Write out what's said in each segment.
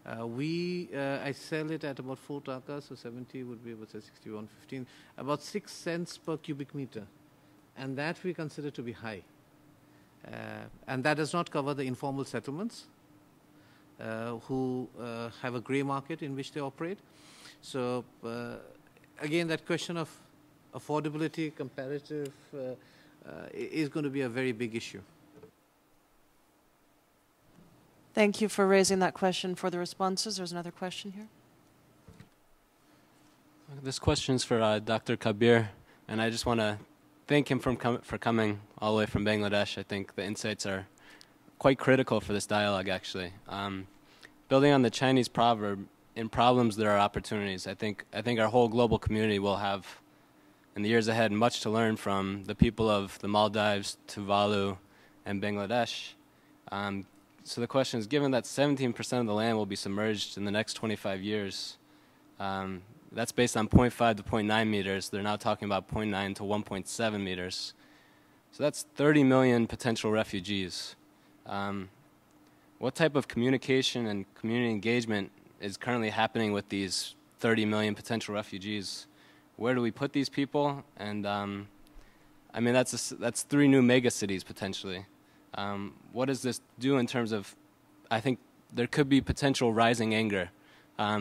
I sell it at about 4 taka, so 70 would be about 61.15, about 6 cents per cubic meter. And that we consider to be high. And that does not cover the informal settlements who have a grey market in which they operate. So again, that question of affordability, comparative, is going to be a very big issue. Thank you for raising that question. For the responses, there's another question here. This question is for Dr. Kabir, and I just want to thank him for coming all the way from Bangladesh. I think the insights are quite critical for this dialogue, actually. Building on the Chinese proverb, in problems there are opportunities. I think our whole global community will have, in the years ahead, much to learn from the people of the Maldives, Tuvalu, and Bangladesh. So the question is, given that 17% of the land will be submerged in the next 25 years, that's based on 0.5 to 0.9 meters. They're now talking about 0.9 to 1.7 meters. So that's 30 million potential refugees. What type of communication and community engagement is currently happening with these 30 million potential refugees? Where do we put these people? And I mean, that's 3 new mega cities potentially. What does this do in terms of, I think there could be potential rising anger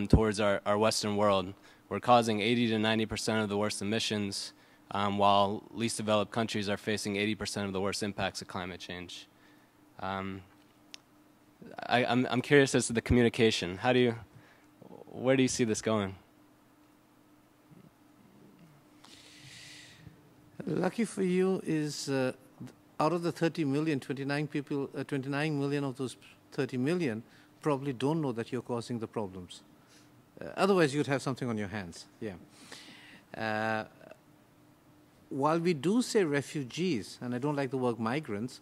towards our Western world. We're causing 80 to 90% of the worst emissions, while least developed countries are facing 80% of the worst impacts of climate change. I'm curious as to the communication. Where do you see this going? Lucky for you is out of the 30 million, 29 million of those 30 million probably don't know that you're causing the problems. Otherwise, you'd have something on your hands. Yeah. While we do say refugees, and I don't like the word migrants,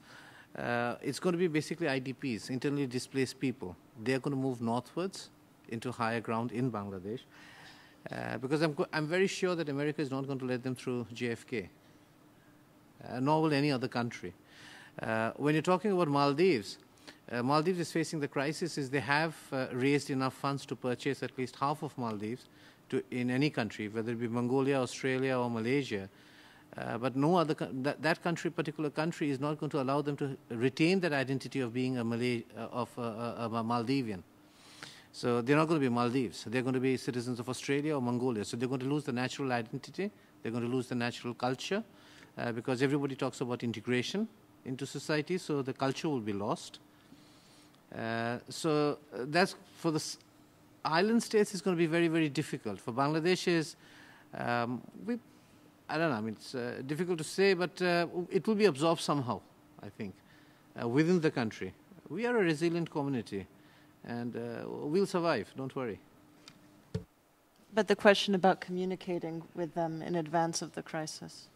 it's going to be basically IDPs, internally displaced people. They're going to move northwards into higher ground in Bangladesh, because I'm very sure that America is not going to let them through JFK, nor will any other country. When you're talking about Maldives, Maldives is facing the crisis is they have raised enough funds to purchase at least half of Maldives in any country, whether it be Mongolia, Australia, or Malaysia. But no other that particular country is not going to allow them to retain that identity of being a Maldivian. So they're not going to be Maldives. They're going to be citizens of Australia or Mongolia. So they're going to lose the natural identity. They're going to lose the natural culture, because everybody talks about integration into society. So the culture will be lost. So that's for the island states is going to be very, very difficult. For Bangladesh is, I don't know, I mean, it's difficult to say, but it will be absorbed somehow, I think, within the country. We are a resilient community, and we'll survive, don't worry. But the question about communicating with them in advance of the crisis.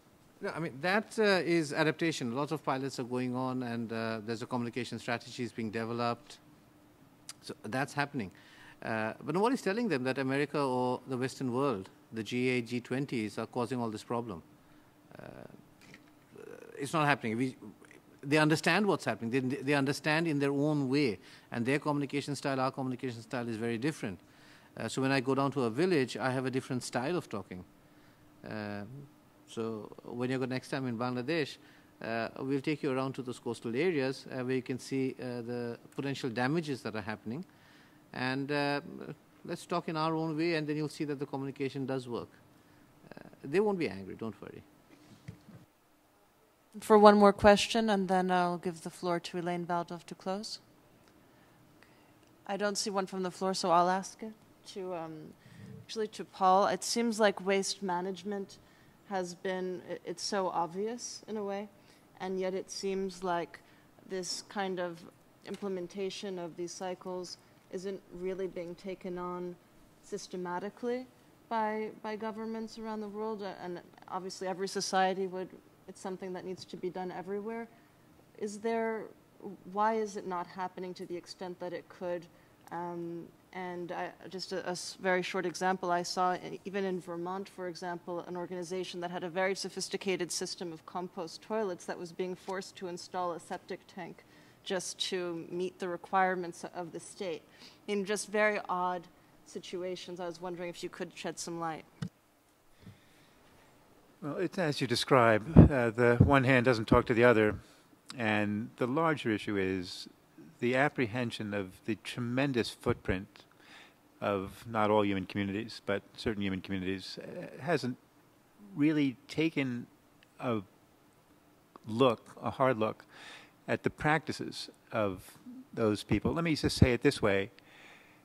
No, I mean, that is adaptation. Lots of pilots are going on, and there's a communication strategy is being developed. So that's happening. But nobody's telling them that America or the Western world, the G8, G20s, are causing all this problem. It's not happening. They understand what's happening. They understand in their own way. And their communication style, our communication style is very different. So when I go down to a village, I have a different style of talking. So when you go next time in Bangladesh, we'll take you around to those coastal areas where you can see the potential damages that are happening. And let's talk in our own way, and then you'll see that the communication does work. They won't be angry, don't worry. For one more question, and then I'll give the floor to Elaine Baldov to close. I don't see one from the floor, so I'll ask it to, actually to Paul. It seems like waste management has been, it's so obvious in a way, and yet it seems like this kind of implementation of these cycles isn't really being taken on systematically by governments around the world, and obviously every society it's something that needs to be done everywhere. Why is it not happening to the extent that it could? And just a very short example, I saw even in Vermont, for example, an organization that had a very sophisticated system of compost toilets that was being forced to install a septic tank just to meet the requirements of the state in just very odd situations. I was wondering if you could shed some light. Well, it's as you describe. The one hand doesn't talk to the other, and the larger issue is the apprehension of the tremendous footprint of not all human communities, but certain human communities, hasn't really taken a hard look at the practices of those people. Let me just say it this way.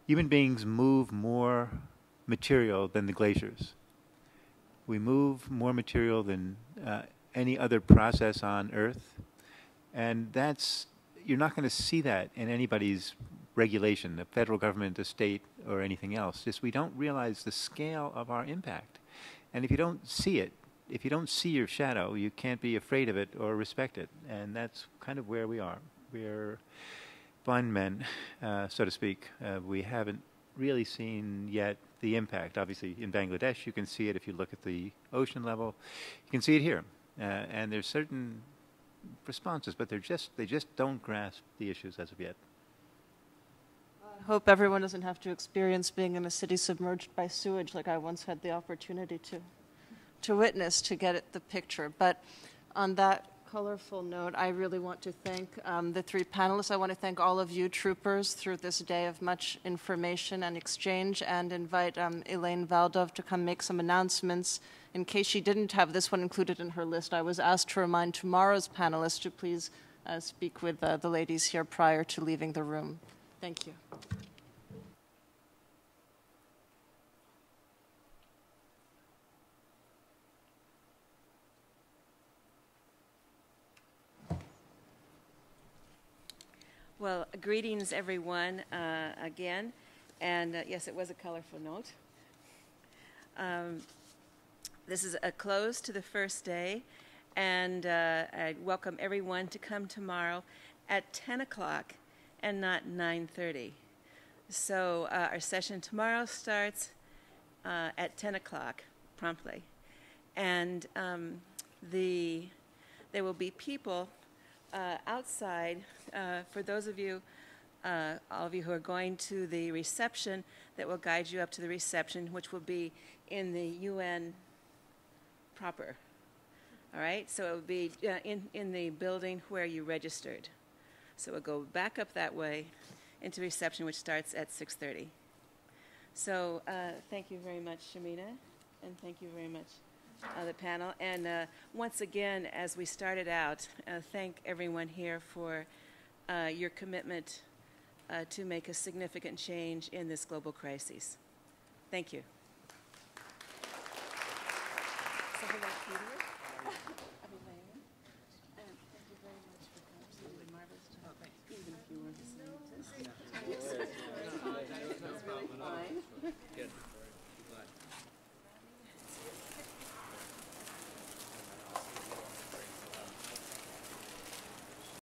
Human beings move more material than the glaciers. We move more material than any other process on Earth. And you're not going to see that in anybody's regulation, the federal government, the state, or anything else. Just we don't realize the scale of our impact. And if you don't see it, if you don't see your shadow, you can't be afraid of it or respect it. And that's kind of where we are. We're blind men, so to speak. We haven't really seen yet the impact. Obviously, in Bangladesh, you can see it if you look at the ocean level. You can see it here. And there's certain responses, but they just don't grasp the issues as of yet. I hope everyone doesn't have to experience being in a city submerged by sewage like I once had the opportunity to witness to get the picture. But on that colorful note, I really want to thank the three panelists. I want to thank all of you troopers through this day of much information and exchange, and invite Elaine Valdov to come make some announcements. In case she didn't have this one included in her list, I was asked to remind tomorrow's panelists to please speak with the ladies here prior to leaving the room. Thank you. Well, greetings, everyone, again. And yes, it was a colorful note. This is a close to the first day, and I welcome everyone to come tomorrow at 10 o'clock and not 9:30. So our session tomorrow starts at 10 o'clock promptly. And there will be people outside, for those of you, all of you who are going to the reception, that will guide you up to the reception, which will be in the UN proper. All right, so it will be in the building where you registered. So we'll go back up that way into reception, which starts at 6:30. So thank you very much, Shamina, and thank you very much, the panel. And once again, as we started out, thank everyone here for your commitment to make a significant change in this global crisis. Thank you. So,